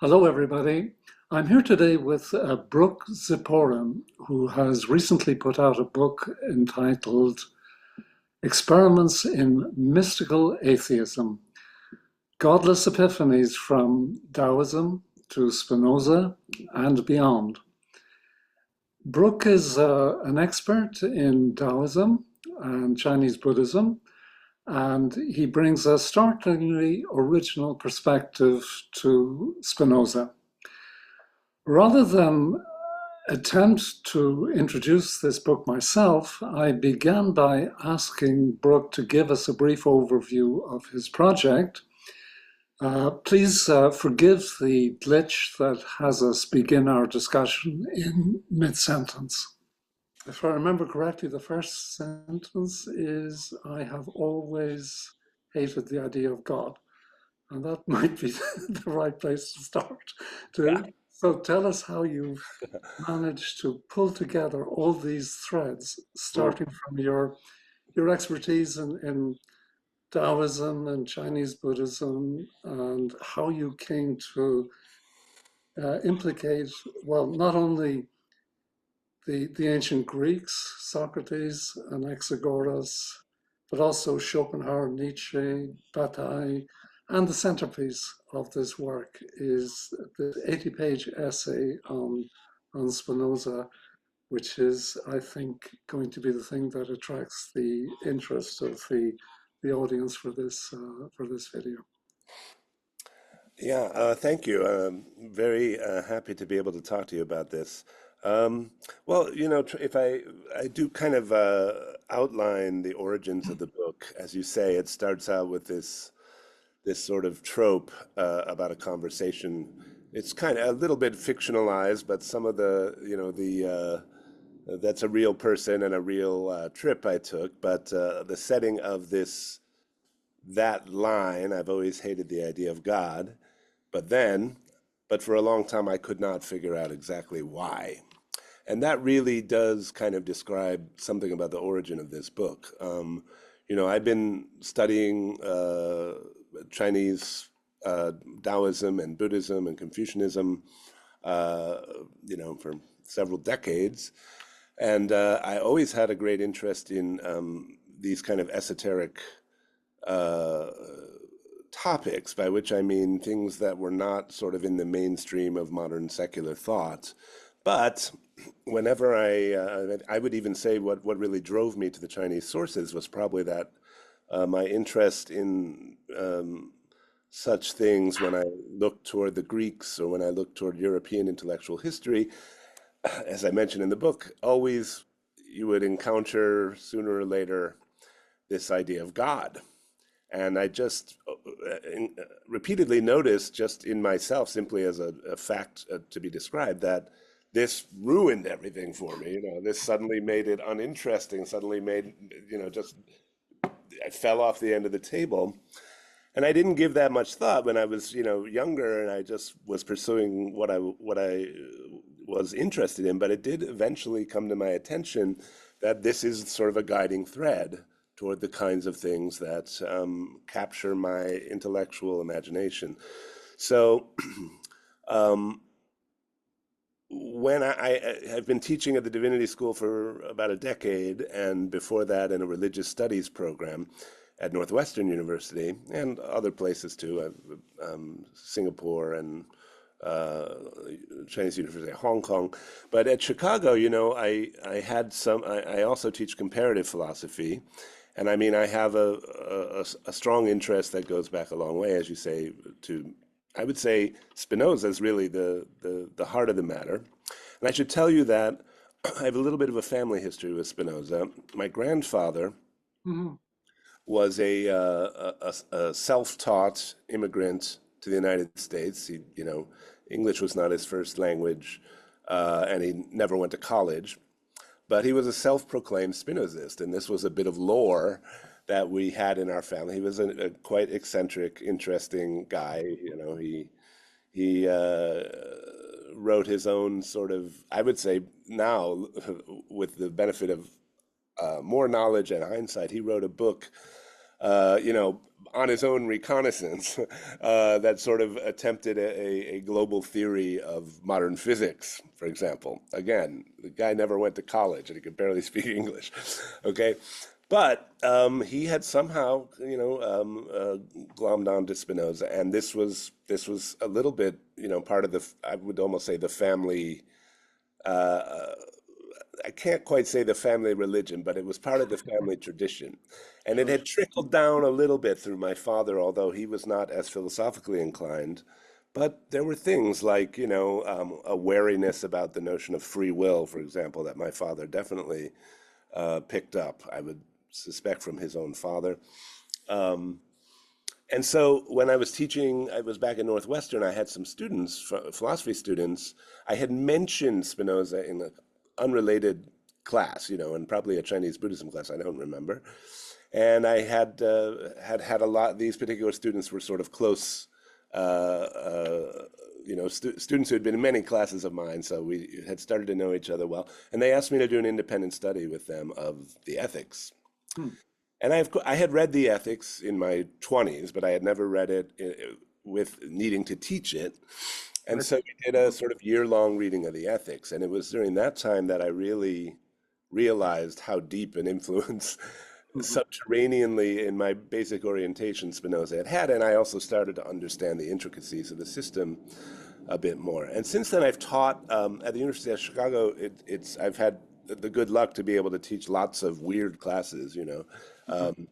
Hello, everybody. I'm here today with Brook Ziporyn, who has recently put out a book entitled Experiments in Mystical Atheism, Godless Epiphanies from Taoism to Spinoza and Beyond. Brook is an expert in Taoism and Chinese Buddhism, and he brings a startlingly original perspective to Spinoza. Rather than attempt to introduce this book myself, I began by asking Brook to give us a brief overview of his project. Please forgive the glitch that has us begin our discussion in mid-sentence. If I remember correctly, the first sentence is, I have always hated the idea of God. And that might be the right place to start. Yeah. So tell us how you've managed to pull together all these threads, Mm. starting from your expertise in Taoism and Chinese Buddhism, and how you came to implicate, well, not only the ancient Greeks, Socrates and Anaxagoras, but also Schopenhauer, Nietzsche, Bataille, and the centerpiece of this work is the 80-page essay on Spinoza, which is, I think, going to be the thing that attracts the interest of the audience for this video. Yeah, thank you. Very happy to be able to talk to you about this. Um, well, if I do kind of outline the origins of the book, as you say, it starts out with this sort of trope about a conversation. It's kind of a little bit fictionalized, but some of the that's a real person and a real trip I took. But the setting of that line, I've always hated the idea of God, but then, but for a long time, I could not figure out exactly why. And that really does kind of describe something about the origin of this book. I've been studying Chinese Taoism and Buddhism and Confucianism, uh, for several decades. And I always had a great interest in these kind of esoteric uh, topics, by which I mean things that were not sort of in the mainstream of modern secular thought. But whenever I would even say what really drove me to the Chinese sources was probably that my interest in such things when I looked toward the Greeks or when I looked toward European intellectual history, as I mentioned in the book, always you would encounter sooner or later this idea of God. And I just repeatedly noticed, just in myself, simply as a fact to be described, that this ruined everything for me. This suddenly made it uninteresting, suddenly made, just I fell off the end of the table. And I didn't give that much thought when I was, younger, and I just was pursuing what I was interested in. But it did eventually come to my attention that this is sort of a guiding thread toward the kinds of things that capture my intellectual imagination. So um, when I have been teaching at the Divinity School for about a decade, and before that in a religious studies program at Northwestern University and other places too, Singapore and uh, Chinese University of Hong Kong. But at Chicago, I had I also teach comparative philosophy. And I mean, I have a strong interest that goes back a long way, as you say, I would say Spinoza is really the heart of the matter. And I should tell you that I have a little bit of a family history with Spinoza. My grandfather Mhm. was a self-taught immigrant to the United States. English was not his first language, and he never went to college. But he was a self-proclaimed Spinozist, and this was a bit of lore that we had in our family. He was a quite eccentric, interesting guy. He wrote his own sort of, I would say now, with the benefit of more knowledge and hindsight, he wrote a book, on his own reconnaissance that sort of attempted a global theory of modern physics, for example. Again, the guy never went to college and he could barely speak English. Okay, but he had somehow, glommed on to Spinoza, and this was a little bit, part of the, I would almost say, the family. I can't quite say the family religion, but it was part of the family tradition. And it Sure. had trickled down a little bit through my father, although he was not as philosophically inclined. But there were things like, a wariness about the notion of free will, for example, that my father definitely picked up, I would suspect from his own father. Um, and so when I was teaching, I was back in Northwestern, I had some students, philosophy students. I had mentioned Spinoza in an unrelated class, and probably a Chinese Buddhism class, I don't remember. And I had a lot, these particular students were sort of close, students who had been in many classes of mine, so we had started to know each other well. And they asked me to do an independent study with them of the ethics. Hmm. And I had read the ethics in my 20s, but I had never read it with needing to teach it. And Right. so we did a sort of year-long reading of the ethics. And it was during that time that I really realized how deep an influence Mhm. subterraneanly in my basic orientation Spinoza had had. And I also started to understand the intricacies of the system a bit more. And since then, I've taught at the University of Chicago. I've had the good luck to be able to teach lots of weird classes, Mhm.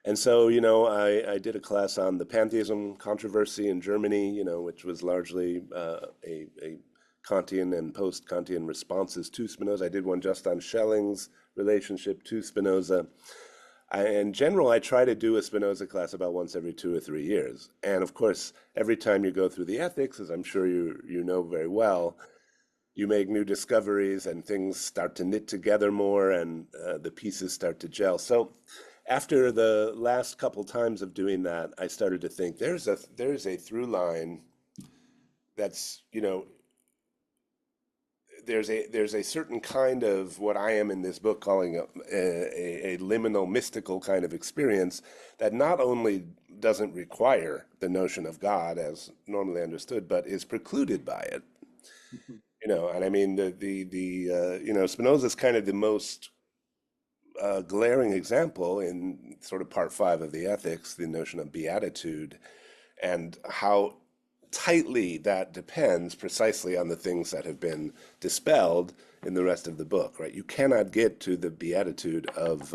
and so, I did a class on the pantheism controversy in Germany, which was largely a Kantian and post-Kantian responses to Spinoza. I did one just on Schelling's relationship to Spinoza. In general, I try to do a Spinoza class about once every 2 or 3 years. And of course, every time you go through the ethics, as I'm sure you know very well, you make new discoveries and things start to knit together more and the pieces start to gel. So after the last couple times of doing that, I started to think there's a through line that's, there's a certain kind of what I am in this book calling a liminal mystical kind of experience that not only doesn't require the notion of God as normally understood, but is precluded by it. Mhm. And I mean Spinoza is kind of the most glaring example in sort of part five of the Ethics, the notion of beatitude, and how tightly that depends precisely on the things that have been dispelled in the rest of the book, right? You cannot get to the beatitude of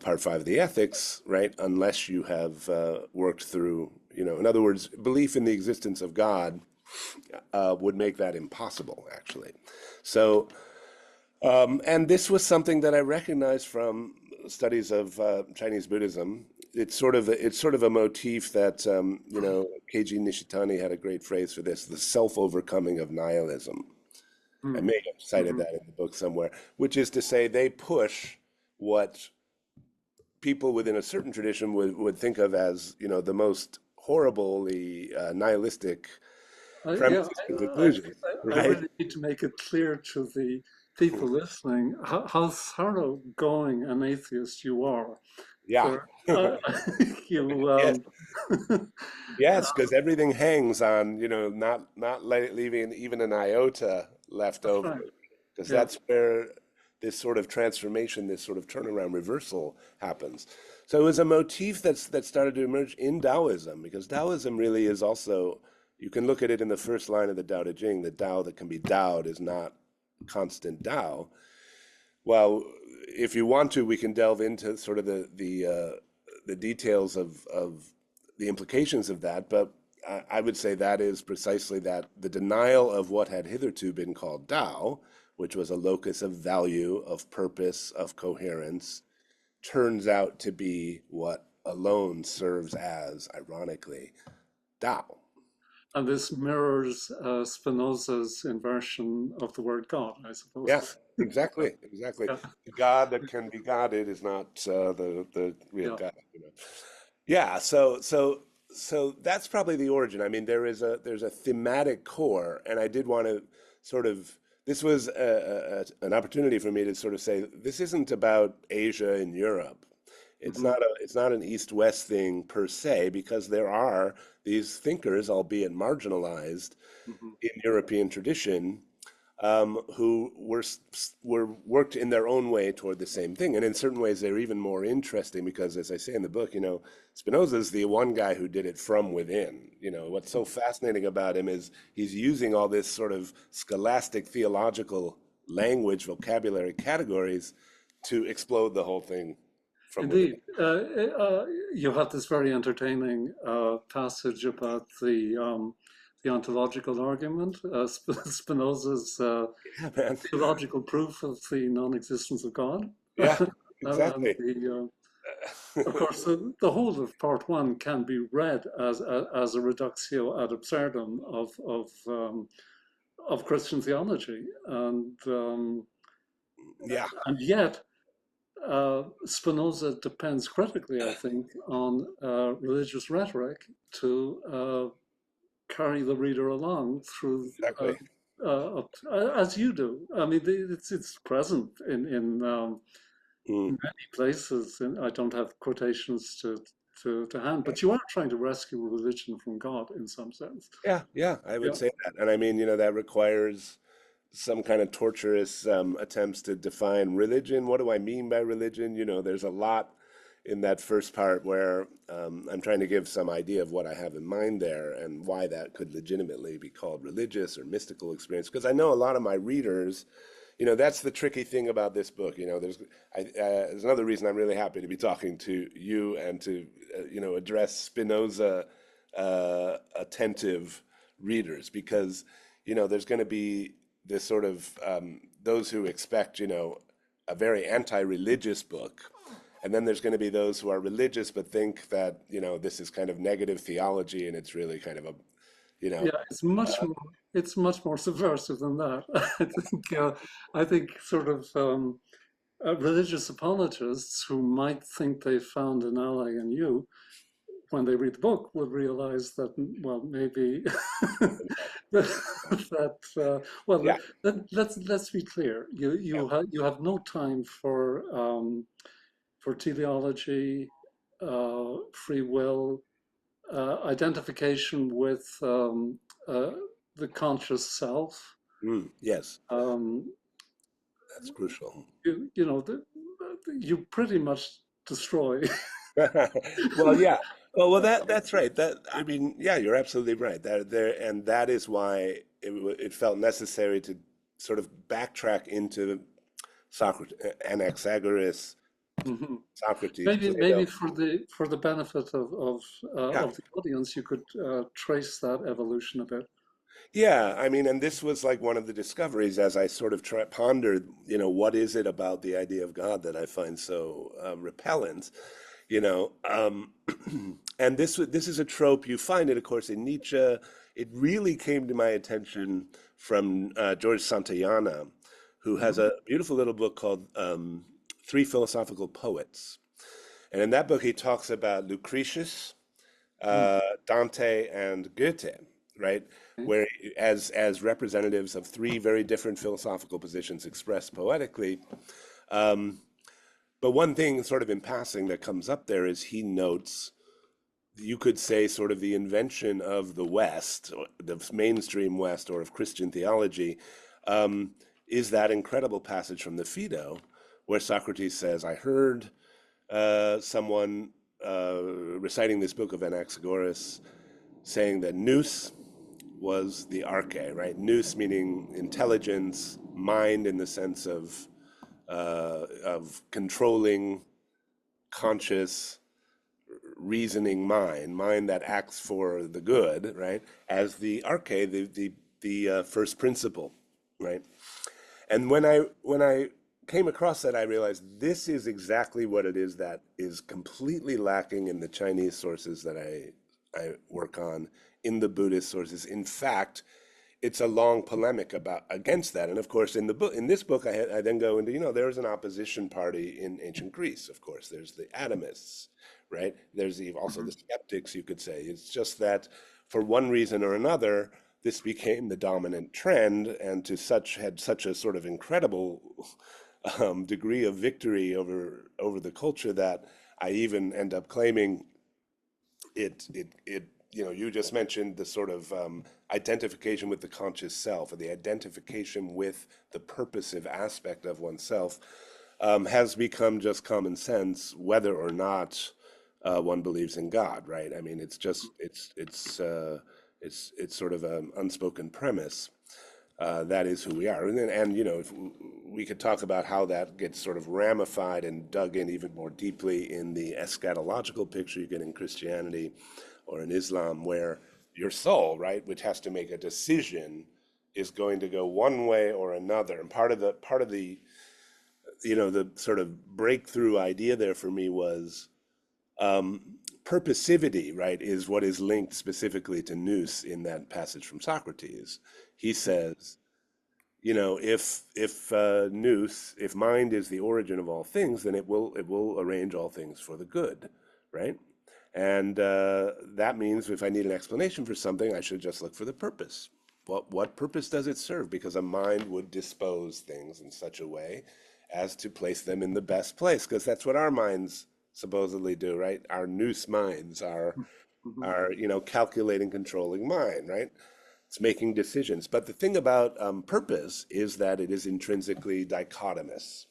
part five of the Ethics, right, unless you have worked through, in other words, belief in the existence of God would make that impossible, actually. So, and this was something that I recognized from studies of Chinese Buddhism. It's sort of a motif that Keiji Nishitani had a great phrase for this: the self-overcoming of nihilism. I Mhm. may have cited Mhm. that in the book somewhere, which is to say they push what people within a certain tradition would think of as the most horribly nihilistic Yeah, premises and I conclusions, think I right? really need to make it clear to the people listening how thoroughgoing an atheist you are. Yeah. For you, Yes. uh, Yes, because everything hangs on, not leaving even an iota left that's over, right. because Yeah. that's where this sort of transformation, this sort of turnaround reversal happens. So it was a motif that started to emerge in Taoism, because Taoism really is also, you can look at it in the first line of the Tao Te Ching, the Tao that can be Taoed is not constant Tao. Well, if you want to, we can delve into sort of the details of the implications of that, but I would say that is precisely that the denial of what had hitherto been called Tao, which was a locus of value, of purpose, of coherence, turns out to be what alone serves as, ironically, Tao. And this mirrors Spinoza's inversion of the word God, I suppose. Yes, exactly, exactly. Yeah. The God that can be Godded is not the real Yeah. God. Yeah, so that's probably the origin. I mean, there's a thematic core, and I did want to sort of this was an opportunity for me to sort of say this isn't about Asia and Europe. Hmm. It's not an East-West thing per se, because there are these thinkers, albeit marginalized Hmm. in European tradition, who were worked in their own way toward the same thing. And in certain ways, they're even more interesting because, as I say in the book, Spinoza is the one guy who did it from within. What's so fascinating about him is he's using all this sort of scholastic theological language, vocabulary, categories to explode the whole thing from within. Indeed, you have this very entertaining passage about the ontological argument, Spinoza's Yeah, man. theological proof of the non-existence of God. Yeah, And exactly. of course, the whole of part one can be read as a reductio ad absurdum of Christian theology, Yeah, and yet Spinoza depends critically, I think, on religious rhetoric to carry the reader along through, exactly. as you do. I mean, it's present in Mm. many places, and I don't have quotations to hand, but you are trying to rescue religion from God in some sense. Yeah, yeah, I would Yeah, say that. And I mean, that requires some kind of torturous attempts to define religion. What do I mean by religion? There's a lot in that first part where I'm trying to give some idea of what I have in mind there and why that could legitimately be called religious or mystical experience. Because I know a lot of my readers, that's the tricky thing about this book. There's another reason I'm really happy to be talking to you and to, address Spinoza attentive readers, because, there's going to be this sort of those who expect, a very anti-religious book. And then there's going to be those who are religious but think that, this is kind of negative theology and it's really kind of a, you know, yeah, it's much more subversive than that. I think sort of religious apologists who might think they found an ally in you when they read the book would realize that, well, maybe that well, yeah, let's be clear. yeah, You have no time for teleology, free will, identification with uh, the conscious self. yes, Um, that's crucial. you know, you pretty much destroy. Well, yeah. Well, that's right. That I mean, yeah, you're absolutely right. And that is why it felt necessary to sort of backtrack into Socrates, Anaxagoras, Mhm. Socrates, Maybe Plato. for the benefit Yeah, of the audience, you could trace that evolution a bit. yeah. I mean, and this was like one of the discoveries as I sort of pondered, what is it about the idea of God that I find so repellent? And this is a trope. You find it, of course, in Nietzsche. It really came to my attention from George Santayana, who has Mhm. a beautiful little book called Three Philosophical Poets. And in that book, he talks about Lucretius, Mm. Dante, and Goethe, right? Okay. Where as representatives of three very different philosophical positions expressed poetically. Um, but one thing, sort of in passing, that comes up there is he notes, you could say, sort of the invention of the West, or the mainstream West, or of Christian theology, um, is that incredible passage from the Phaedo, where Socrates says, "I heard someone reciting this book of Anaxagoras saying that nous was the arche, right? Nous meaning intelligence, mind in the sense of controlling, conscious, reasoning mind that acts for the good, right? As the arche, the first principle, right? And when I came across that, I realized this is exactly what it is that is completely lacking in the Chinese sources that I work on, in the Buddhist sources. In fact, it's a long polemic about against that. And of course, in this book, I then go into, there was an opposition party in ancient Greece. Of course, there's the atomists, right? There's also the Mhm. skeptics, you could say. It's just that for one reason or another, this became the dominant trend, and had such a sort of incredible degree of victory over the culture, that I even end up claiming it, you just mentioned the sort of identification with the conscious self, or the identification with the purposive aspect of oneself, has become just common sense, whether or not one believes in God, right? I mean, it's just it's sort of an unspoken premise. That is who we are, and if we could talk about how that gets sort of ramified and dug in even more deeply in the eschatological picture you get in Christianity or in Islam, where your soul, right, which has to make a decision, is going to go one way or another. And part of the the sort of breakthrough idea there for me was purposivity, right, is what is linked specifically to nous in that passage from Socrates. He says, if nous, if mind is the origin of all things, then it will arrange all things for the good, right? And that means if I need an explanation for something, I should just look for the purpose. What purpose does it serve? Because a mind would dispose things in such a way as to place them in the best place, because that's what our minds supposedly do, right? Our nous minds, our calculating, controlling mind, right? It's making decisions. But the thing about purpose is that it is intrinsically dichotomous,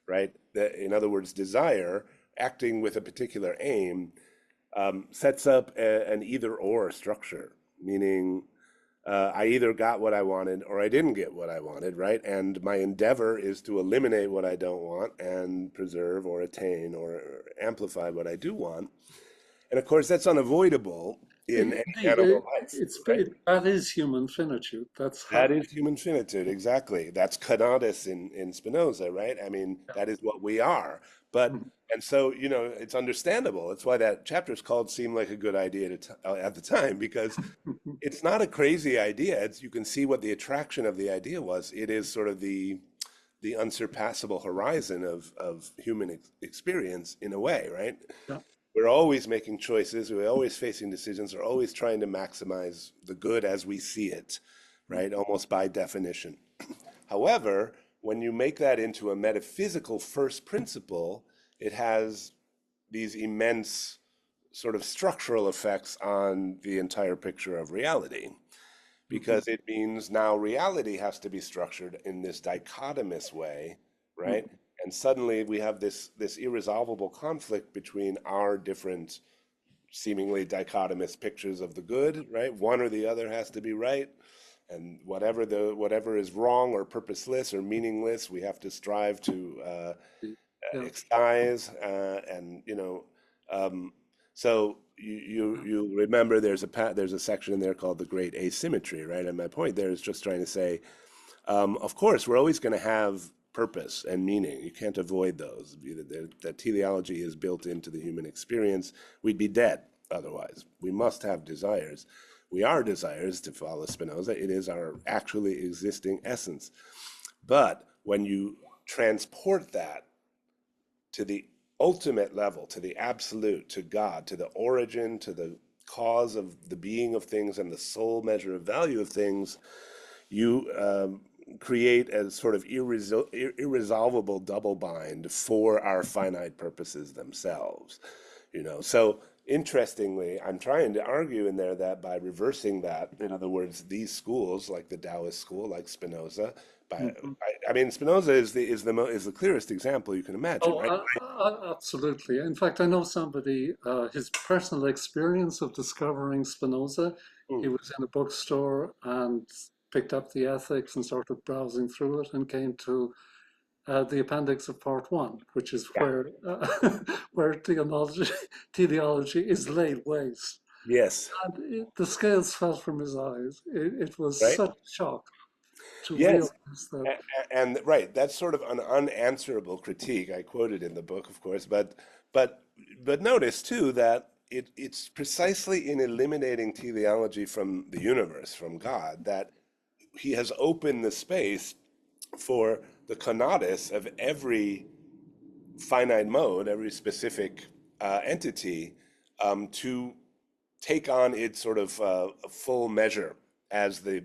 right? In other words, desire, acting with a particular aim, sets up an either-or structure, meaning I either got what I wanted or I didn't get what I wanted, right? And my endeavor is to eliminate what I don't want and preserve or attain or amplify what I do want. And of course, that's unavoidable in any Indeed, animal life, right? that is human finitude. That's how. That is human finitude, exactly. That's kenosis in Spinoza, right? I mean, that is what we are. But, and so, it's understandable. That's why that chapter is called Seemed Like a Good Idea at the time, because it's not a crazy idea. You can see what the attraction of the idea was. It is sort of the unsurpassable horizon of human experience in a way, right? Yeah. We're always making choices. We're always facing decisions. We're always trying to maximize the good as we see it, right? Almost by definition. However, when you make that into a metaphysical first principle, it has these immense sort of structural effects on the entire picture of reality, because it means now reality has to be structured in this dichotomous way, right? And suddenly we have this irresolvable conflict between our different seemingly dichotomous pictures of the good, right? One or the other has to be right, and whatever is wrong or purposeless or meaningless, we have to strive to Yeah. excise. So you remember there's a section in there called the Great Asymmetry, right? And my point there is just trying to say, of course, we're always going to have purpose and meaning. You can't avoid those. That teleology is built into the human experience. We'd be dead otherwise. We must have desires. We are desires, to follow Spinoza. It is our actually existing essence. But when you transport that to the ultimate level, to the absolute, to God, to the origin, to the cause of the being of things and the sole measure of value of things, you create a sort of irresolvable double bind for our finite purposes themselves. So interestingly, I'm trying to argue in there that by reversing that, in other words, these schools like the Taoist school, like Spinoza, I mean, Spinoza is the clearest example you can imagine, Oh, right? absolutely. In fact, I know somebody, his personal experience of discovering Spinoza, he Mm, was in a bookstore and picked up the Ethics and started browsing through it and came to the appendix of part one, which is yeah. where teleology is laid waste. Yes. And the scales fell from his eyes. It was Right. such a shock to Yes. realize that. And right, that's sort of an unanswerable critique. I quoted in the book, of course, but but notice too that it's precisely in eliminating teleology from the universe, from God, that he has opened the space for the kenosis of every finite mode, every specific entity, to take on its sort of full measure as the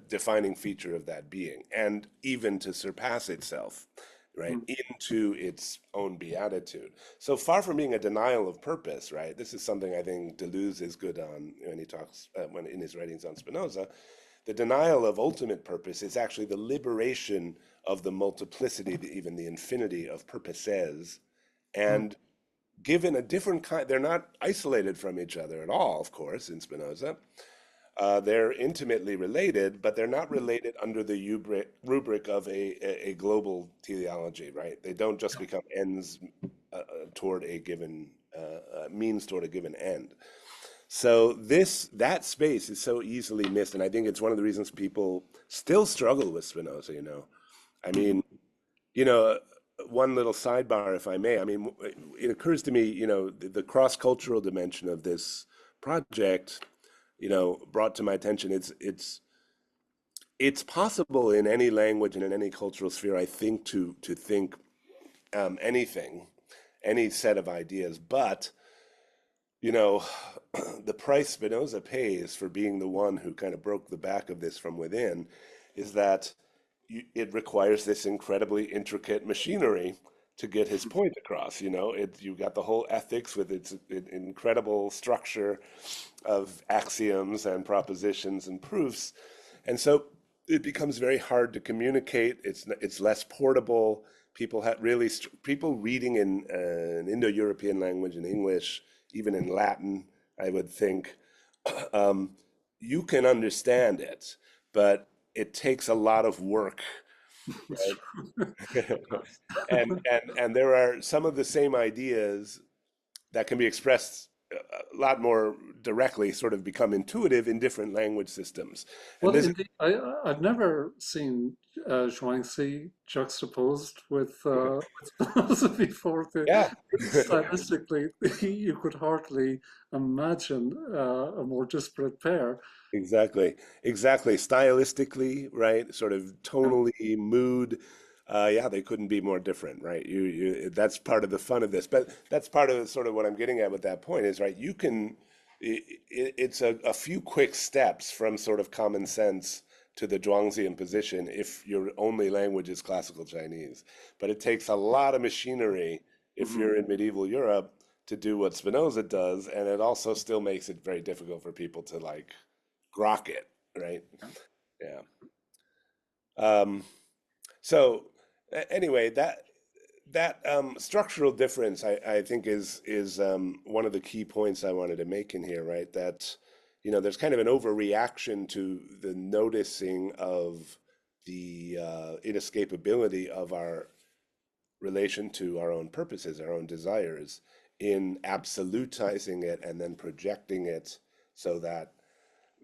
defining feature of that being, and even to surpass itself, right, into its own beatitude. So far from being a denial of purpose, right? This is something I think Deleuze is good on when he talks when in his writings on Spinoza. The denial of ultimate purpose is actually the liberation of the multiplicity, even the infinity of purposes, Mm. and given a different kind. They're not isolated from each other at all, of course, in Spinoza. They're intimately related, but they're not related under the rubric of a global teleology, right? They don't just become ends toward a given means toward a given end. So that space is so easily missed, and I think it's one of the reasons people still struggle with Spinoza. I mean, you know, one little sidebar, if I may. I mean, it occurs to me, the cross-cultural dimension of this project, brought to my attention. It's possible in any language and in any cultural sphere, I think, to think anything, any set of ideas, but you know, the price Spinoza pays for being the one who kind of broke the back of this from within is that it requires this incredibly intricate machinery to get his point across. You've got the whole ethics with its incredible structure of axioms and propositions and proofs, and so it becomes very hard to communicate. It's less portable. People reading in an Indo-European language, in English, even in Latin, I would think, um, you can understand it, but it takes a lot of work, It's right? And there are some of the same ideas that can be expressed a lot more directly, sort of become intuitive in different language systems. And Well, this, indeed, I've never seen Zhuangzi juxtaposed with Spinoza before. yeah, Stylistically, you could hardly imagine a more disparate pair. exactly. Stylistically, right? Sort of Yeah. tonally, mood. Yeah, they couldn't be more different, right? That's part of the fun of this. But that's part of sort of what I'm getting at with that point is, right? It's a few quick steps from sort of common sense to the Zhuangzian position if your only language is classical Chinese. But it takes a lot of machinery if Mhm. you're in medieval Europe to do what Spinoza does, and it also still makes it very difficult for people to like grok it, right? Yeah. Um, so anyway, that structural difference, I think, is one of the key points I wanted to make in here, right? That there's kind of an overreaction to the noticing of the inescapability of our relation to our own purposes, our own desires, in absolutizing it and then projecting it so that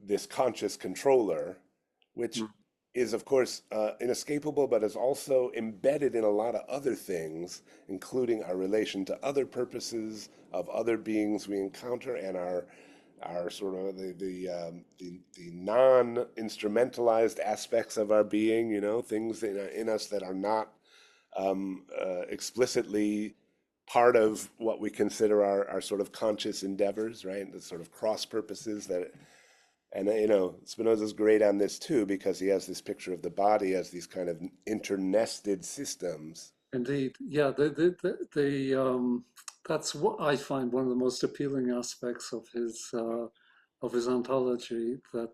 this conscious controller, which is, of course, inescapable, but is also embedded in a lot of other things, including our relation to other purposes of other beings we encounter, and our sort of the non-instrumentalized aspects of our being, things in us that are not explicitly part of what we consider our sort of conscious endeavors, right? The sort of cross purposes that, and Spinoza's great on this too because he has this picture of the body as these kind of internested systems. Indeed, yeah. That's what I find one of the most appealing aspects of his ontology. That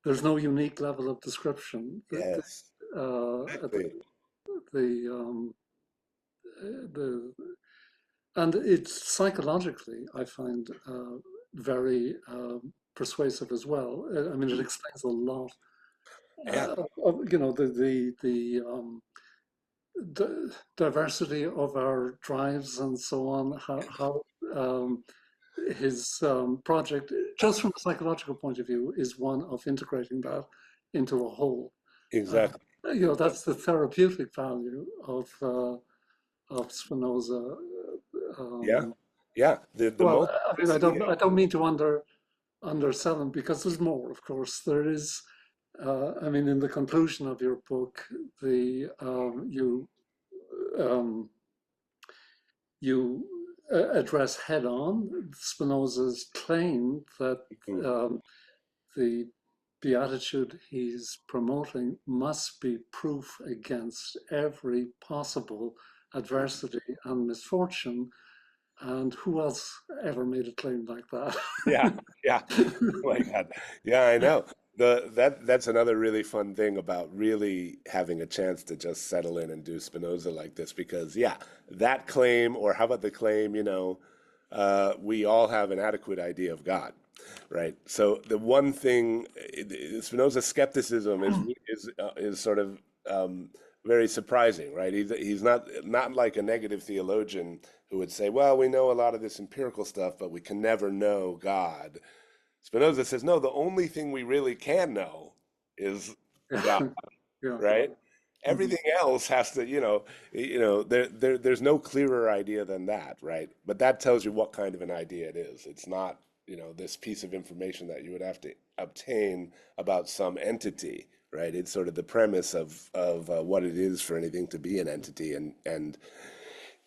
there's no unique level of description. Yes, The, exactly. the the and it's psychologically, I find, very persuasive as well. I mean, it explains a lot. Yeah, The diversity of our drives and so on. How his project, just from a psychological point of view, is one of integrating that into a whole. Uh, exactly. that's the therapeutic value of Spinoza. Yeah, Um, yeah. The well, I mean, multiplicity. I don't mean to undersell him because there's more. Of course, there is. I mean, in the conclusion of your book, the um, you address head-on Spinoza's claim that Mhm. um, the the attitude he's promoting must be proof against every possible adversity and misfortune. And who else ever made a claim like that? Yeah, yeah. Oh my God. Yeah, I know. That's another really fun thing about really having a chance to just settle in and do Spinoza like this because yeah, that claim, or how about the claim, we all have an adequate idea of God, right? So the one thing, Spinoza's skepticism is sort of very surprising, right? He's not like a negative theologian who would say, well, we know a lot of this empirical stuff, but we can never know God. Spinoza says, no, the only thing we really can know is God, Yeah. right? Mhm. Everything else has to, there's no clearer idea than that, right? But that tells you what kind of an idea it is. It's not, this piece of information that you would have to obtain about some entity, right? It's sort of the premise of what it is for anything to be an entity, and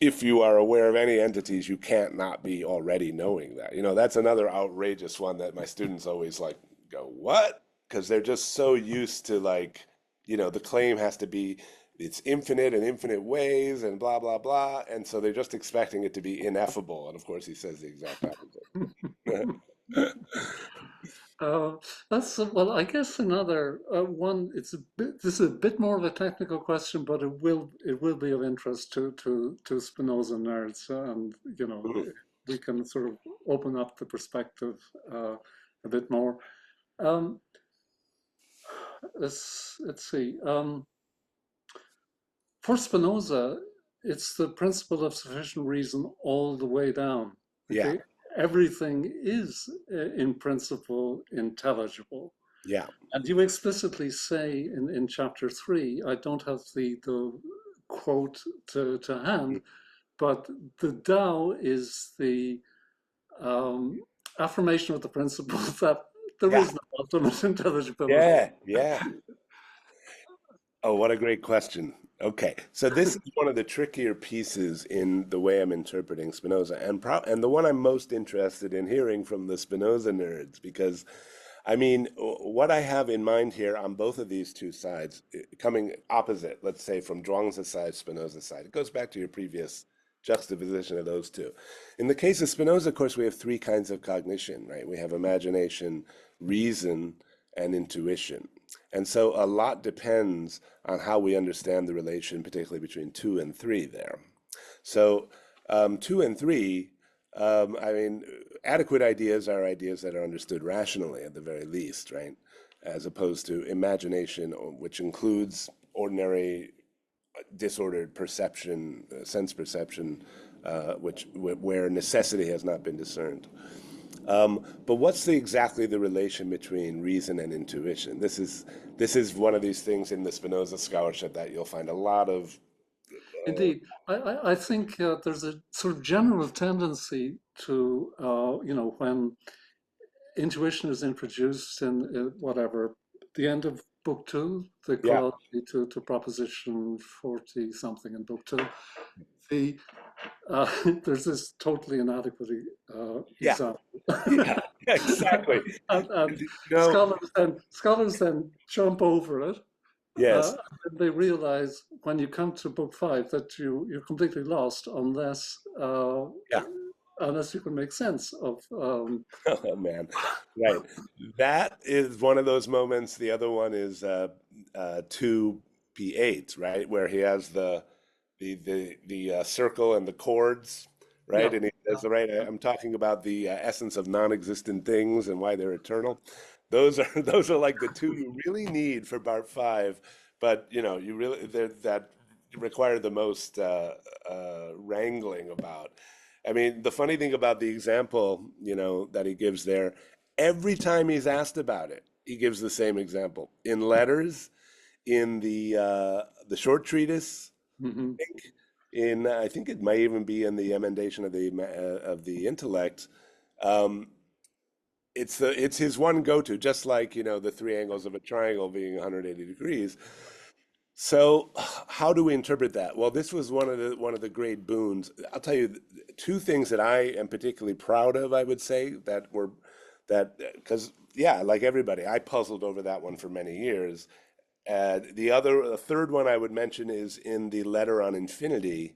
if you are aware of any entities, you can't not be already knowing that. That's another outrageous one that my students always like go, what? Because they're just so used to like, the claim has to be it's infinite in infinite ways and blah, blah, blah. And so they're just expecting it to be ineffable. And of course, he says the exact opposite. Uh, that's well, I guess another one. It's a bit. This is a bit more of a technical question, but it will be of interest to Spinoza nerds, and we can sort of open up the perspective a bit more. Um, let's see. For Spinoza, it's the principle of sufficient reason all the way down. Yeah, Okay, everything is in principle intelligible. yeah, And you explicitly say in chapter 3, I don't have the quote to hand, but the Tao is the um, affirmation of the principle that there yeah, is no ultimate intelligibility. yeah, yeah. Oh, what a great question. Okay, so this is one of the trickier pieces in the way I'm interpreting Spinoza, and the one I'm most interested in hearing from the Spinoza nerds, because I mean, what I have in mind here on both of these two sides, coming opposite, let's say from Zhuangzi's side, Spinoza's side, it goes back to your previous juxtaposition of those two. In the case of Spinoza, of course, we have three kinds of cognition, right? We have imagination, reason, and intuition. And so a lot depends on how we understand the relation, particularly between two and three there. So two and three, I mean, adequate ideas are ideas that are understood rationally at the very least, right? As opposed to imagination, which includes ordinary disordered perception, sense perception, where necessity has not been discerned. But what's exactly the relation between reason and intuition? This is one of these things in the Spinoza scholarship that you'll find a lot of. Indeed, I think there's a sort of general tendency to, when intuition is introduced in whatever, the end of book two, the Yeah, corollary to proposition 40 something in book two, the there's this totally inadequate yeah, example. yeah, exactly. And You know, scholars then jump over it. yes, And they realize when you come to book five that you're completely lost yeah. unless you can make sense of Oh man, right. That is one of those moments. The other one is 2p8, right, where he has the circle and the chords, right, yeah, and he yeah, says, right, I'm talking about the essence of non-existent things and why they're eternal. Those are those are like the two you really need for part five, but you really that require the most wrangling about. I mean, the funny thing about the example, that he gives there, every time he's asked about it, he gives the same example. In letters, in the short treatise, mhm, I think it might even be in the emendation of the intellect. Um, it's his one go-to, just like the three angles of a triangle being 180 degrees. So, how do we interpret that? Well, this was one of the great boons. I'll tell you two things that I am particularly proud of, I would say, That because yeah, like everybody, I puzzled over that one for many years. The third one I would mention is in the letter on infinity,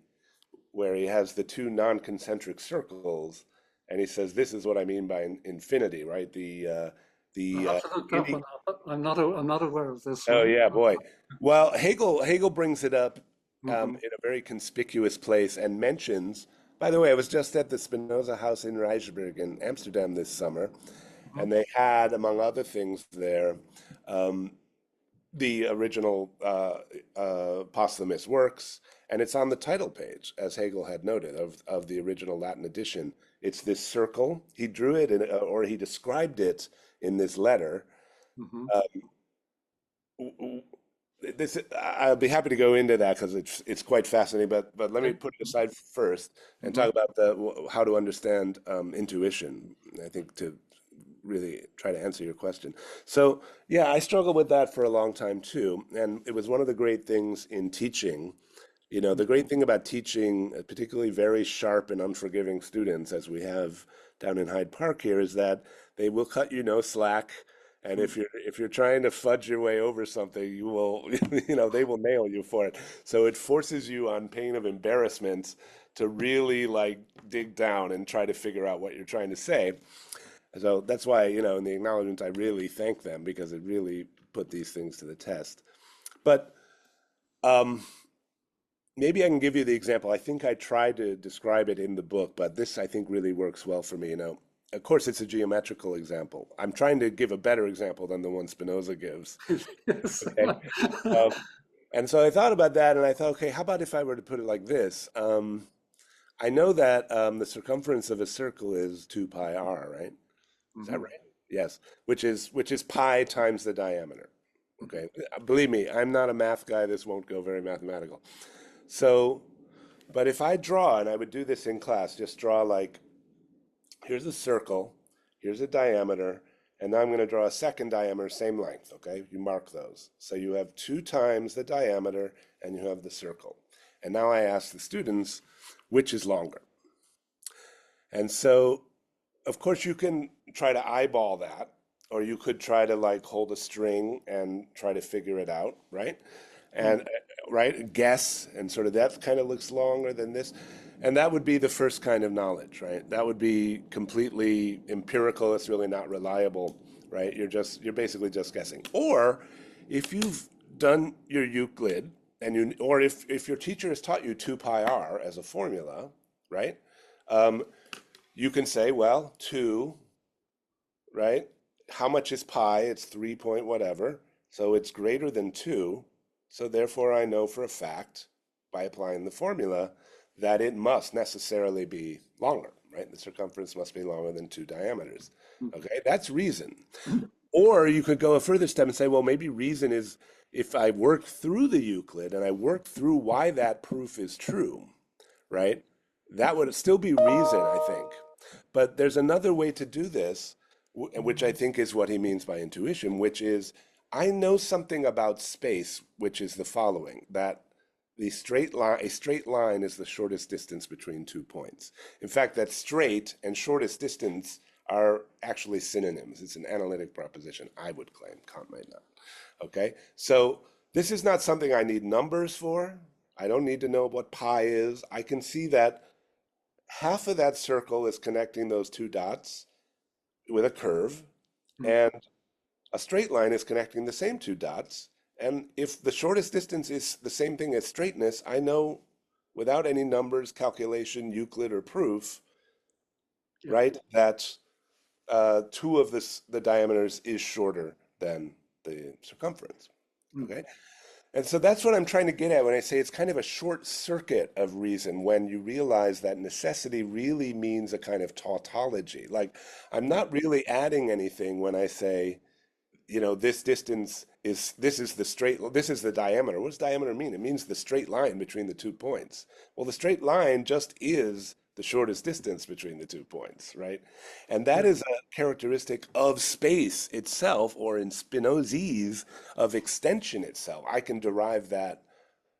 where he has the two non-concentric circles, and he says, "This is what I mean by infinity," right? I'll The have to look that one up. I'm not aware of this Oh one. yeah, boy. Well, Hegel brings it up Hmm. in a very conspicuous place and mentions. By the way, I was just at the Spinoza house in Rijsberg in Amsterdam this summer, and they had, among other things, there um, the original posthumous works, and it's on the title page, as Hegel had noted, of the original Latin edition. It's this circle. He drew it, or he described it in this letter. Hmm. Uh, this I'll be happy to go into that because it's quite fascinating. But let me Okay. put it aside first and Hmm. talk about the how to understand intuition. I think to really try to answer your question. So yeah, I struggled with that for a long time too, and it was one of the great things in teaching. You know, the great thing about teaching, particularly very sharp and unforgiving students, as we have down in Hyde Park here, is that they will cut you no slack. And if you're trying to fudge your way over something, you will, you know, they will nail you for it. So it forces you on pain of embarrassment to really like dig down and try to figure out what you're trying to say. So that's why, you know, in the acknowledgement, I really thank them because it really put these things to the test. But um, maybe I can give you the example. I think I tried to describe it in the book, but this I think really works well for me. You know, of course, it's a geometrical example. I'm trying to give a better example than the one Spinoza gives. Yes. Okay. Um, and so I thought about that and I thought, okay, how about if I were to put it like this? I know that the circumference of a circle is 2 pi r, right? Is that Mhm. right? Yes, which is pi times the diameter. Okay. Believe me, I'm not a math guy. This won't go very mathematical. So, but if I draw, and I would do this in class, just draw like, here's a circle, here's a diameter, and now I'm going to draw a second diameter, same length, okay? You mark those. So you have 2 times the diameter, and you have the circle. And now I ask the students, which is longer? And so, of course, you can try to eyeball that, or you could try to like hold a string and try to figure it out, right? And right, guess, and sort of that kind of looks longer than this. And that would be the first kind of knowledge, right? That would be completely empirical. It's really not reliable, right? You're basically just guessing. Or if you've done your Euclid and or if your teacher has taught you 2 pi r as a formula, right? Um, you can say, well, 2, right? How much is pi? It's 3 point whatever. So it's greater than 2. So therefore, I know for a fact by applying the formula that it must necessarily be longer, right? The circumference must be longer than 2 diameters. Okay, that's reason. Or you could go a further step and say, well, maybe reason is if I work through the Euclid and I work through why that proof is true, right? That would still be reason, I think. But there's another way to do this, which I think is what he means by intuition, which is I know something about space, which is the following, that a straight line is the shortest distance between 2 points. In fact, that straight and shortest distance are actually synonyms. It's an analytic proposition, I would claim. Kant might not. Okay? So this is not something I need numbers for. I don't need to know what pi is. I can see that half of that circle is connecting those two dots with a curve, and a straight line is connecting the same two dots. And if the shortest distance is the same thing as straightness, I know without any numbers, calculation, Euclid, or proof, Yeah. right, that two of the diameters is shorter than the circumference. Mm. Okay. And so that's what I'm trying to get at when I say it's kind of a short circuit of reason when you realize that necessity really means a kind of tautology. Like, I'm not really adding anything when I say, you know, this is the diameter. What does diameter mean? It means the straight line between the 2 points. Well, the straight line just is the shortest distance between the 2 points, right? And that Yeah. is a characteristic of space itself, or in Spinozese, of extension itself. I can derive that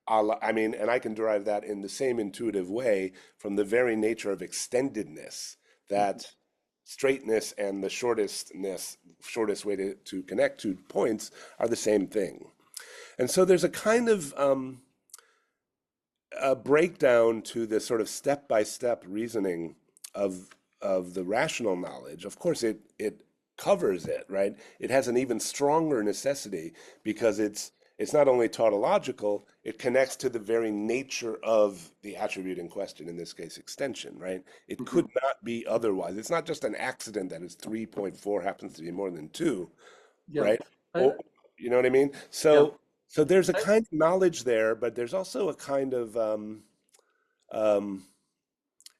I mean, and I can derive that in the same intuitive way from the very nature of extendedness, that straightness and the shortest way to connect two points are the same thing. And so there's a kind of a breakdown to the sort of step-by-step reasoning of the rational knowledge. Of course, it covers it, right? It has an even stronger necessity because it's not only tautological, it connects to the very nature of the attribute in question, in this case, extension, right? It Mhm. could not be otherwise. It's not just an accident that it's 3.4 happens to be more than 2, Yeah. right? I, Oh, you know what I mean? yeah. So there's a I, kind of knowledge there, but there's also a kind of um,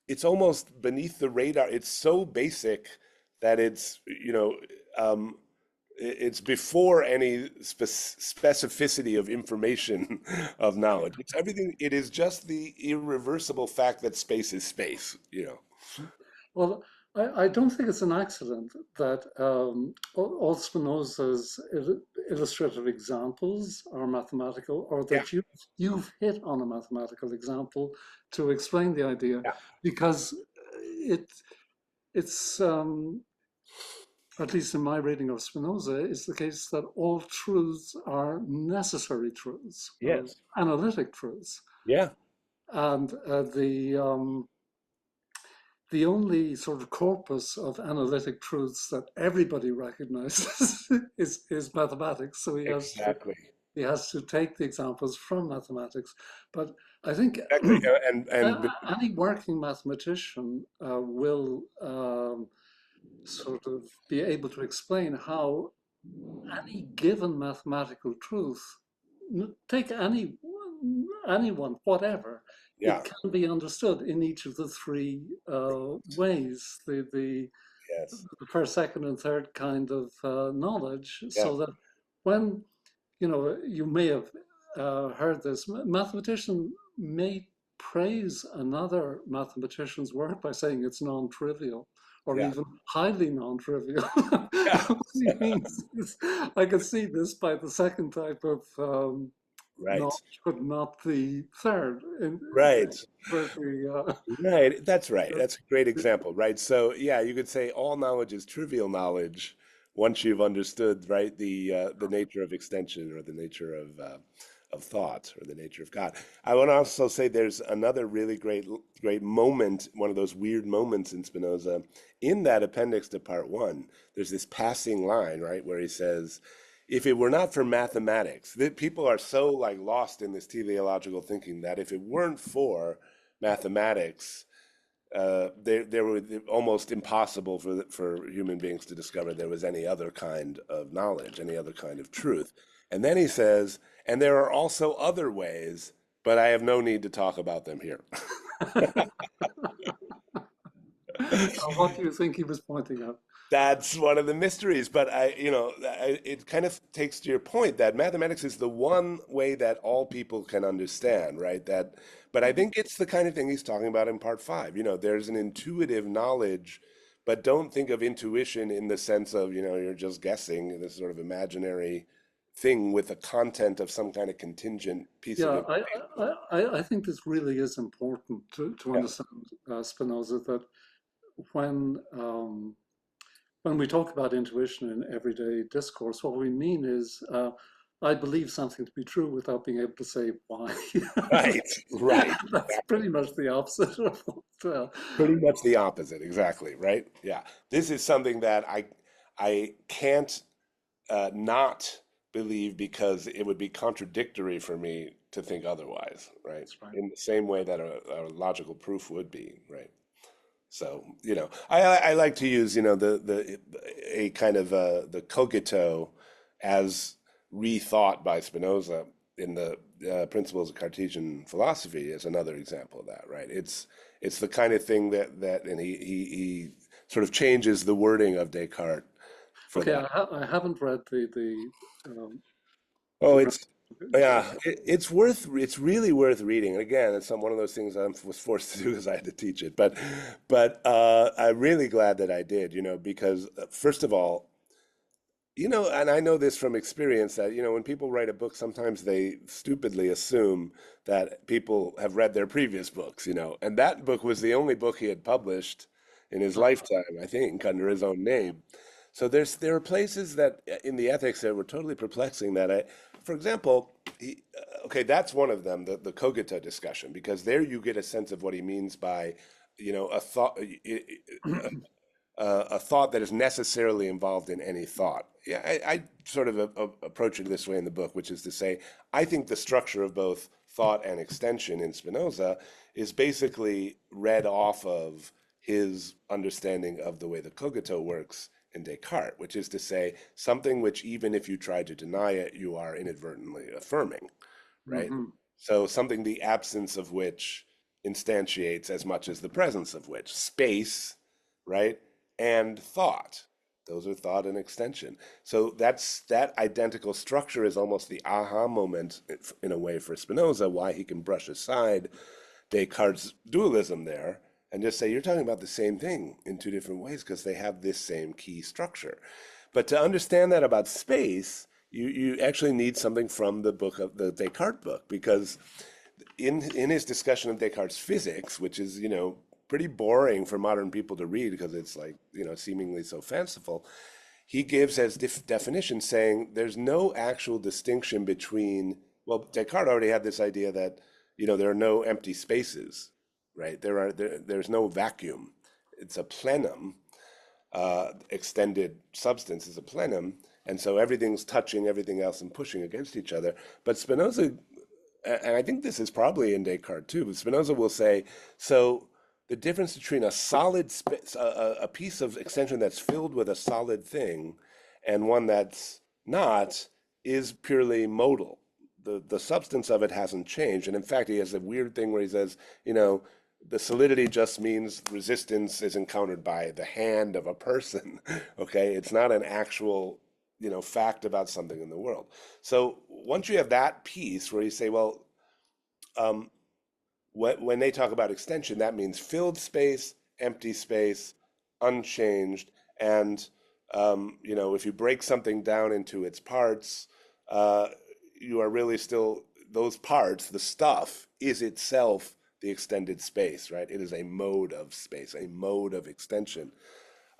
it's almost beneath the radar. It's so basic that um, it's before any specificity of information of knowledge. It's everything. It is just the irreversible fact that space is space. well, I don't think it's an accident that all Spinoza's illustrative examples are mathematical, or Yeah, that you've hit on a mathematical example to explain the idea, yeah, because it it's at least in my reading of Spinoza, is the case that all truths are necessary truths, yes, analytic truths, yeah, and the only sort of corpus of analytic truths that everybody recognizes is mathematics. So exactly, he has to take the examples from mathematics. But I think exactly, and any working mathematician will sort of be able to explain how any given mathematical truth, take anyone, whatever, yeah, it can be understood in each of the three ways, yes, the first, second, and third kind of knowledge, yeah, so that when, you may have heard this, mathematician may praise another mathematician's work by saying it's non-trivial or yeah, even highly non-trivial. yeah, What he means is, I can see this by the second type of right, knowledge, but not the third. right. Where the, Right, that's right. the, That's a great example, right? So, yeah, you could say all knowledge is trivial knowledge once you've understood, right, the nature of extension or the nature of thought or the nature of God. I want to also say there's another really great moment, one of those weird moments in Spinoza, in that appendix to part one. There's this passing line, right, where he says, if it were not for mathematics, that people are so like lost in this teleological thinking that if it weren't for mathematics, there were almost impossible for human beings to discover there was any other kind of knowledge, any other kind of truth. And then he says, and there are also other ways, but I have no need to talk about them here. what do you think he was pointing at? That's one of the mysteries, but it kind of takes to your point that mathematics is the one way that all people can understand, right? But I think it's the kind of thing he's talking about in part five. There's an intuitive knowledge, but don't think of intuition in the sense of, you're just guessing this sort of imaginary thing with the content of some kind of contingent piece of Yeah, information. I think this really is important to Yeah, understand Spinoza, that when um, when we talk about intuition in everyday discourse, what we mean is I believe something to be true without being able to say why. right, right. That's pretty much the opposite of what. Pretty much the opposite, exactly, right? Yeah. This is something that I can't not believe because it would be contradictory for me to think otherwise, right? That's right. In the same way that a logical proof would be, right? So, I like to use, the a kind of the cogito as rethought by Spinoza in the Principles of Cartesian Philosophy is another example of that, right? It's the kind of thing and he sort of changes the wording of Descartes for Okay, that. I haven't read um, Oh, the it's yeah, it's really worth reading. And again, it's one of those things I was forced to do because I had to teach it. But I'm really glad that I did, because first of all, and I know this from experience that, when people write a book, sometimes they stupidly assume that people have read their previous books, and that book was the only book he had published in his lifetime, I think, under his own name. So there are places that in the ethics that were totally perplexing that for example, okay, that's one of them, the cogito discussion, because there you get a sense of what he means by, a thought, a thought that is necessarily involved in any thought. Yeah, I sort of approach it this way in the book, which is to say, I think the structure of both thought and extension in Spinoza is basically read off of his understanding of the way the cogito works in Descartes, which is to say, something which even if you try to deny it, you are inadvertently affirming, right? Mm-hmm. So something the absence of which instantiates as much as the presence of which. Space, right? And thought. Those are thought and extension. So that identical structure is almost the aha moment in a way for Spinoza, why he can brush aside Descartes' dualism there and just say you're talking about the same thing in two different ways because they have this same key structure. But to understand that about space, you actually need something from the book of the Descartes book, because in his discussion of Descartes' physics, which is, pretty boring for modern people to read because it's like, seemingly so fanciful, he gives as definition saying there's no actual distinction between, well, Descartes already had this idea that, there are no empty spaces, right? There's no vacuum. It's a plenum. Extended substance is a plenum, and so everything's touching everything else and pushing against each other. But Spinoza, and I think this is probably in Descartes too, but Spinoza will say, so the difference between a solid space, a piece of extension that's filled with a solid thing, and one that's not, is purely modal. The substance of it hasn't changed. And in fact, he has a weird thing where he says, the solidity just means resistance is encountered by the hand of a person. Okay, it's not an actual, fact about something in the world. So once you have that piece where you say, well, when they talk about extension, that means filled space, empty space, unchanged, and if you break something down into its parts, you are really still those parts. The stuff is itself the extended space, right? It is a mode of space, a mode of extension.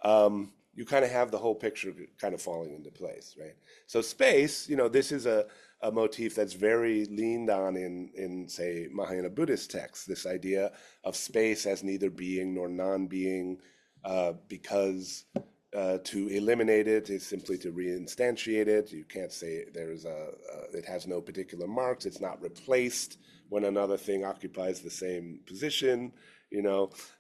You kind of have the whole picture kind of falling into place, right? So space, this is a motif that's very leaned on in say, Mahayana Buddhist texts, this idea of space as neither being nor non-being, because to eliminate it is simply to reinstantiate it. You can't say it has no particular marks. It's not replaced when another thing occupies the same position.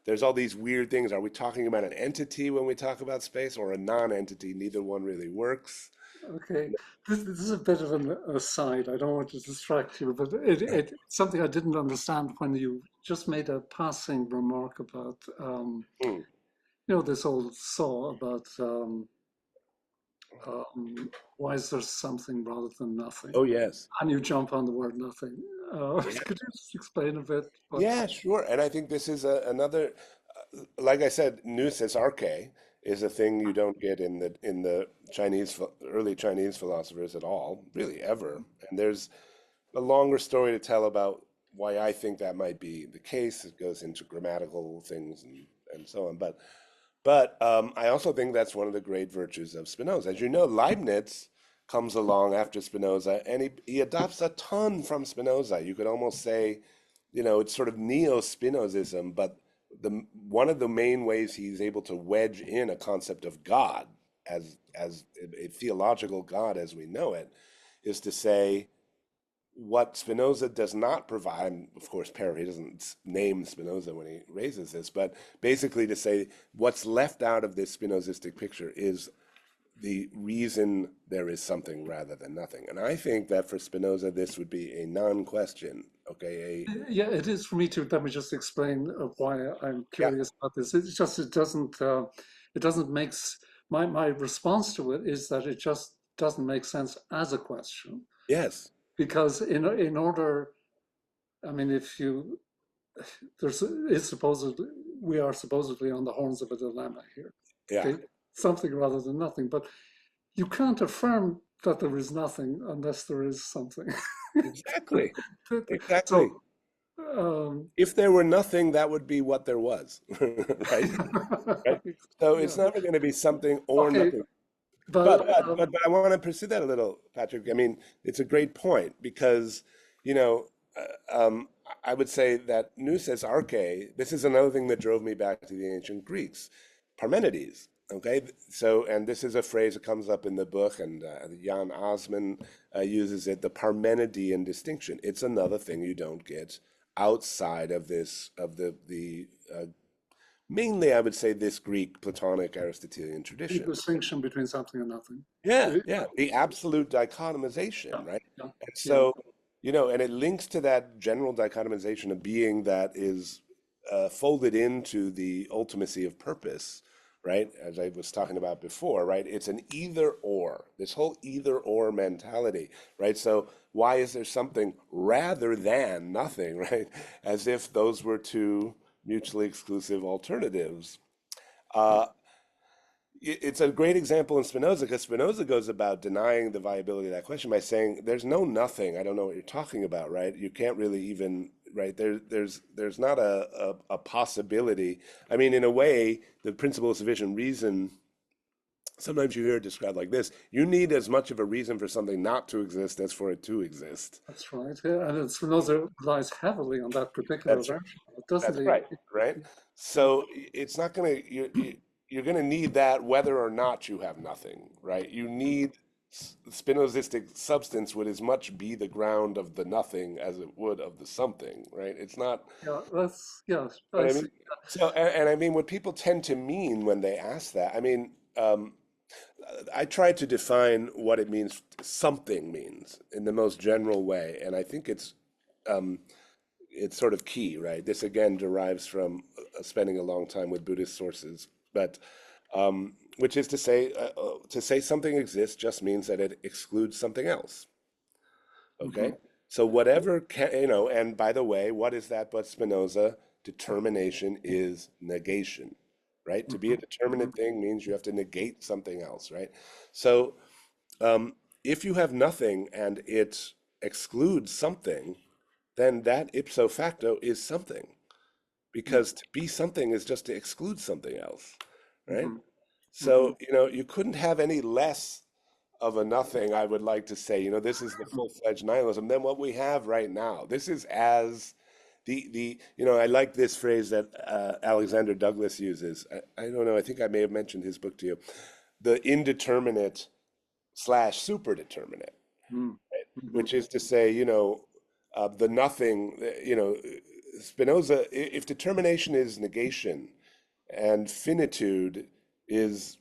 There's all these weird things. Are we talking about an entity when we talk about space, or a non-entity? Neither one really works. Okay, this is a bit of an aside. I don't want to distract you, but it's something I didn't understand when you just made a passing remark about, Hmm. this old saw about why is there something rather than nothing? Oh, yes. And you jump on the word nothing. Yeah. Could you just explain a bit Yeah, what's... sure. And I think this is another, like I said, nous arche is a thing you don't get in the early Chinese philosophers at all, really ever. And there's a longer story to tell about why I think that might be the case. It goes into grammatical things and so on. But I also think that's one of the great virtues of Spinoza. As you know, Leibniz comes along after Spinoza, and he adopts a ton from Spinoza. You could almost say, it's sort of neo-Spinozism, but one of the main ways he's able to wedge in a concept of God as a theological God as we know it is to say what Spinoza does not provide. And of course, he doesn't name Spinoza when he raises this, but basically to say what's left out of this Spinozistic picture is the reason there is something rather than nothing. And I think that for Spinoza, this would be a non-question. Okay, Yeah, it is for me too. Let me just explain why I'm yeah, curious about this. It's just it doesn't make my response to it is that it just doesn't make sense as a question, yes, because in order, I mean, if you there's it's supposedly we are supposedly on the horns of a dilemma here. yeah, Okay, something rather than nothing, but you can't affirm that there is nothing unless there is something. exactly, So exactly. Um, If there were nothing, that would be what there was, right? Right. So yeah. it's never going to be something or Okay, nothing. but But I want to pursue that a little, Patrick. I mean, it's a great point because, you know, I would say that nous as arche, this is another thing that drove me back to the ancient Greeks, Parmenides. Okay, so and this is a phrase that comes up in the book, and Jan Osman uses it, the Parmenidean distinction. It's another thing you don't get outside of this of the mainly, I would say, this Greek Platonic Aristotelian the tradition. distinction between something and nothing. Yeah, Uh, yeah, the absolute Yeah, dichotomization, right? yeah, And yeah. so, and it links to that general dichotomization of being that is folded into the ultimacy of purpose, right? As I was talking about before, right? It's an either or, this whole either or mentality, right? So, why is there something rather than nothing, right? As if those were two mutually exclusive alternatives. Uh, it's a great example in Spinoza because Spinoza goes about denying the viability of that question by saying there's no nothing. I don't know what you're talking about, right? You can't really even, right? There's not a possibility. I mean, in a way, the principle of sufficient reason, sometimes you hear it described like this: you need as much of a reason for something not to exist as for it to exist. That's right. Yeah, and Spinoza relies heavily on that particular That's version, doesn't That's he? right, right? So it's not gonna you're gonna need that whether or not you have nothing, right? You need Spinozistic substance would as much be the ground of the nothing as it would of the something, right? It's not Yeah, that's yeah. what I I see. mean. So and I mean what people tend to mean when they ask that. I mean, I try to define what it means something means in the most general way, and I think um, it's sort of key, right? This again derives from spending a long time with Buddhist sources, but which is to say something exists just means that it excludes something else. Hmm. Okay, so whatever can, and by the way, what is that but Spinoza? Determination is negation, right? To be Hmm. a Hmm. determinate thing means you have to negate something else, right? So um, if you have nothing and it excludes something, then that ipso facto is something because to be something is just to exclude something else, right? Hmm. Hmm. So, you couldn't have any less of a nothing, I would like to say. This is the full-fledged nihilism than what we have right now. This is as I like this phrase that Alexander Douglas uses. I don't know, I think I may have mentioned his book to you. The indeterminate slash superdeterminate, Hmm. Hmm. which is to say, the nothing, Spinoza, if determination is negation and finitude is,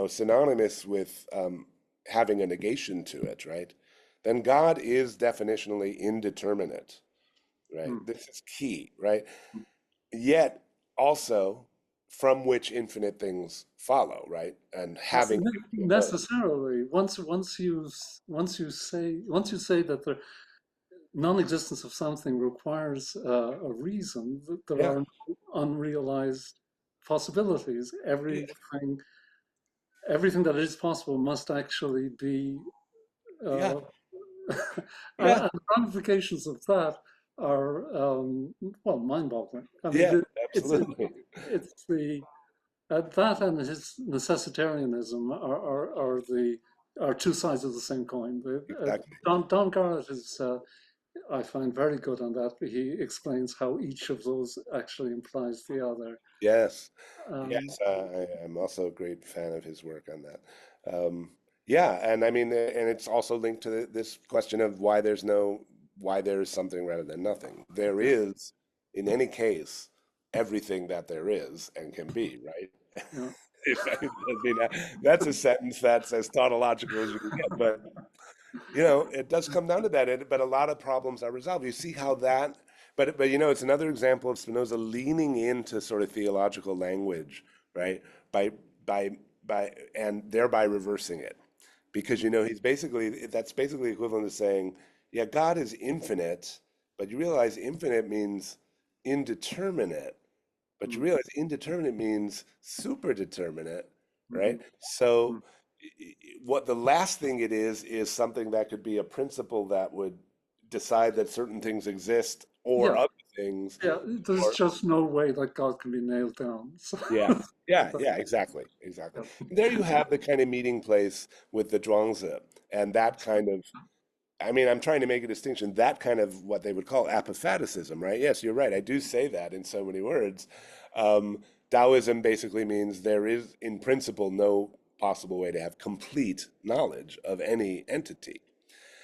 synonymous with having a negation to it, right? Then God is definitionally indeterminate, right? Hmm. This is key, right? Yet also from which infinite things follow, right? And Yes, having both. necessarily. Once you say that the non-existence of something requires a reason, that there Yeah, are no unrealized possibilities. yeah, Everything that is possible must actually be, yeah, uh, yeah, and the ramifications of that are, well, mind-boggling. I mean, yeah, it's absolutely. it's the that and his necessitarianism are two sides of the same coin. Exactly. Don Garrett is, I find, very good on that. He explains how each of those actually implies the other. Yes. Um, Yes, I'm also a great fan of his work on that. Um, yeah, and I mean, and it's also linked to this question of why there is something rather than nothing. There yeah, is, in any case, everything that there is and can be, right? yeah. I mean, that's a sentence that's as tautological as you can get, but it does come down to that. But a lot of problems are resolved. You see how that, but it's another example of Spinoza leaning into sort of theological language, right? By by and thereby reversing it, because he's basically that's basically equivalent to saying, yeah, God is infinite, but you realize infinite means indeterminate, but you Mm, realize indeterminate means super determinate, mhm, right? So mm, what the last thing it is something that could be a principle that would decide that certain things exist or yeah, other things. yeah. There's Or just no way that God can be nailed down. So, yeah, yeah, that- yeah, exactly, exactly. yeah, And there you have the kind of meeting place with the Zhuangzi and that kind of, I mean, I'm trying to make a distinction, that kind of what they would call apophaticism, right? Yes, you're right. I do say that in so many words. Um, Taoism basically means there is, in principle, no possible way to have complete knowledge of any entity.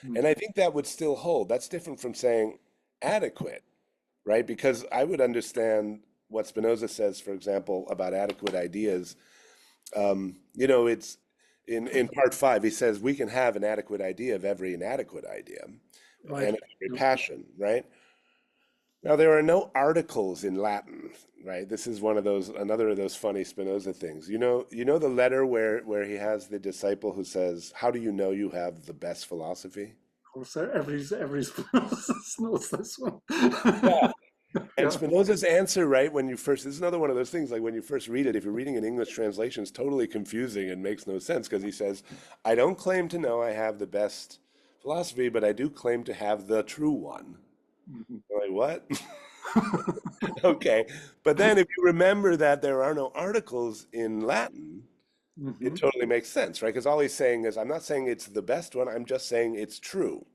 mm, And I think that would still hold. That's different from saying adequate, right? Because I would understand what Spinoza says, for example, about adequate ideas. It's in part five, he says we can have an adequate idea of every inadequate idea right. and of every Yeah. passion, right? Now, there are no articles in Latin, right? This is one of those, another of those funny Spinoza things. You know the letter where he has the disciple who says, "How do you know you have the best philosophy?" Of course, every knows this one. Yeah. And Yeah, Spinoza's answer, right, when you first, this is another one of those things, like when you first read it, if you're reading an English translation, it's totally confusing and makes no sense because he says, I don't claim to know I have the best philosophy, but I do claim to have the true one. mhm. I'm like, what? Okay. But then if you remember that there are no articles in Latin, it Mhm. totally makes sense, right? Because all he's saying is, I'm not saying it's the best one, I'm just saying it's true.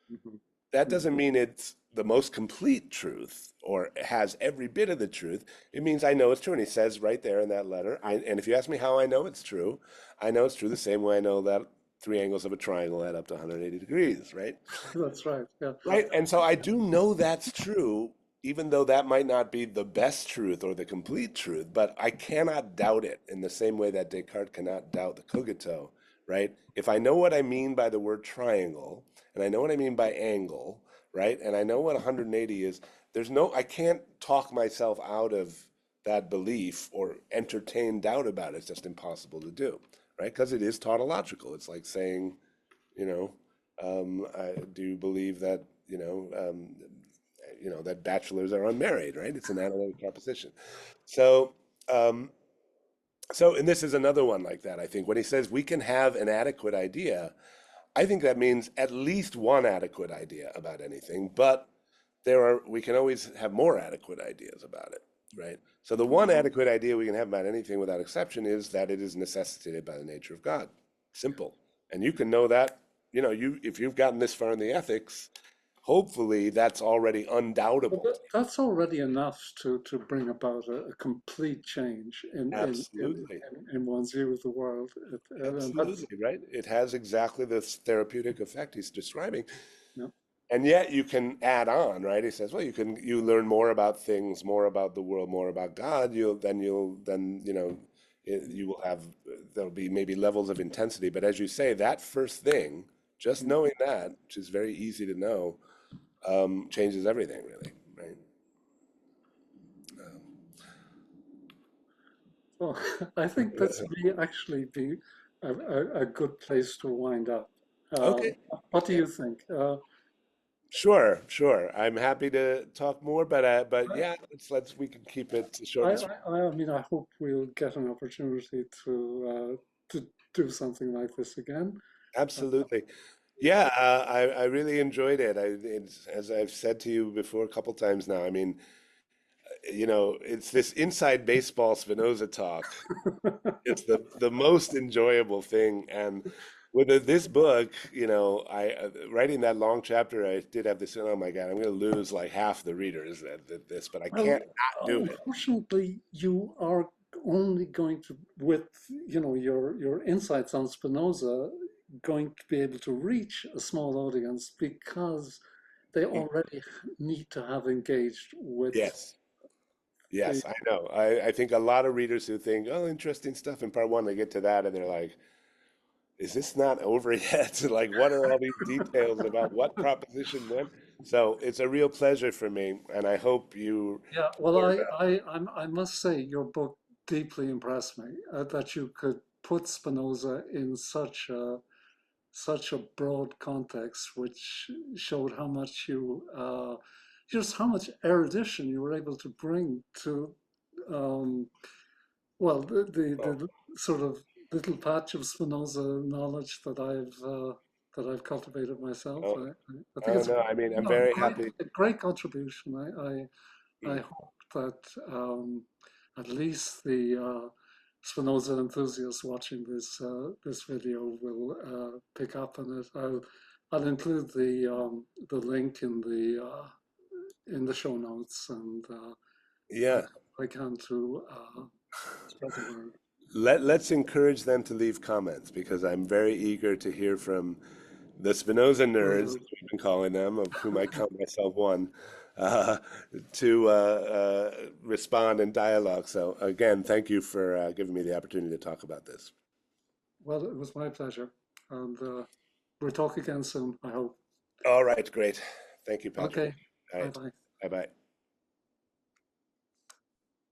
Mhm. That Mhm. doesn't mean it's the most complete truth or has every bit of the truth. It means I know it's true. And he says right there in that letter, and if you ask me how I know it's true, I know it's true the same way I know that three angles of a triangle add up to 180 degrees, right? That's right. Yeah. Right. And so I do know that's true, even though that might not be the best truth or the complete truth, but I cannot doubt it in the same way that Descartes cannot doubt the cogito, right? If I know what I mean by the word triangle, and I know what I mean by angle, right? And I know what 180 is, I can't talk myself out of that belief or entertain doubt about it. It's just impossible to do, right? Because it is tautological. It's like saying, you know, I do believe that, that bachelors are unmarried, right? It's an analytic proposition. So, um, and this is another one like that, I think. When he says we can have an adequate idea, I think that means at least one adequate idea about anything, but we can always have more adequate ideas about it, right? So the one adequate idea we can have about anything without exception is that it is necessitated by the nature of God. Simple. And you can know that, if you've gotten this far in the ethics, hopefully that's already But undoubtable. that's already enough to bring about a complete change Absolutely. in one's view of the world. And that's, Absolutely, right? It has exactly this therapeutic effect he's describing. you know, And yet you can add on, right? He says, well, you learn more about things, more about the world, more about God. You will have there'll be maybe levels of intensity. But as you say, that first thing, just knowing that, which is very easy to know, changes everything, really, right? well, I think this may actually be a good place to wind up. Okay. What do Yeah. you think? Sure, sure. I'm happy to talk more, but yeah, we can keep it short and sweet. I mean, I hope we'll get an opportunity to do something like this again. Uh, Absolutely. Yeah, I really enjoyed it. As I've said to you before a couple times now, I mean, it's this inside baseball Spinoza talk. It's the most enjoyable thing. And with this book, I writing that long chapter, I did have this, oh my God, I'm going to lose like half the readers at this, but I Well, can't not do it. unfortunately, you are only going to, with your insights on Spinoza, going to be able to reach a small audience because they already need to have engaged with Yes. the. Yes, I know. I think a lot of readers who think, oh, interesting stuff in part one, they get to that and they're like, is this not over yet? Like, what are all these details about what proposition when? So it's a real pleasure for me, and I hope you Yeah, well, learn. I must say your book deeply impressed me, that you could put Spinoza in such a broad context, which showed how much just how much erudition you were able to bring to, um, well, Well, the sort of little patch of Spinoza knowledge that I've. that I've cultivated myself. Oh, I think oh it's no, I mean, I'm no, very happy. a great contribution. I Mm. hope that at least the Spinoza enthusiasts watching this video will pick up on it. I'll include the link in the show notes, and Yeah. I can to spread the word. Let's encourage them to leave comments because I'm very eager to hear from the Spinoza Will nerds, as do. we've been calling them, of whom I count myself one, uh, to respond in dialogue. So again, thank you for giving me the opportunity to talk about this. Well, it was my pleasure, and we'll talk again soon, I hope. All right, great. Thank you, Patrick. Okay, All bye right, bye. bye bye.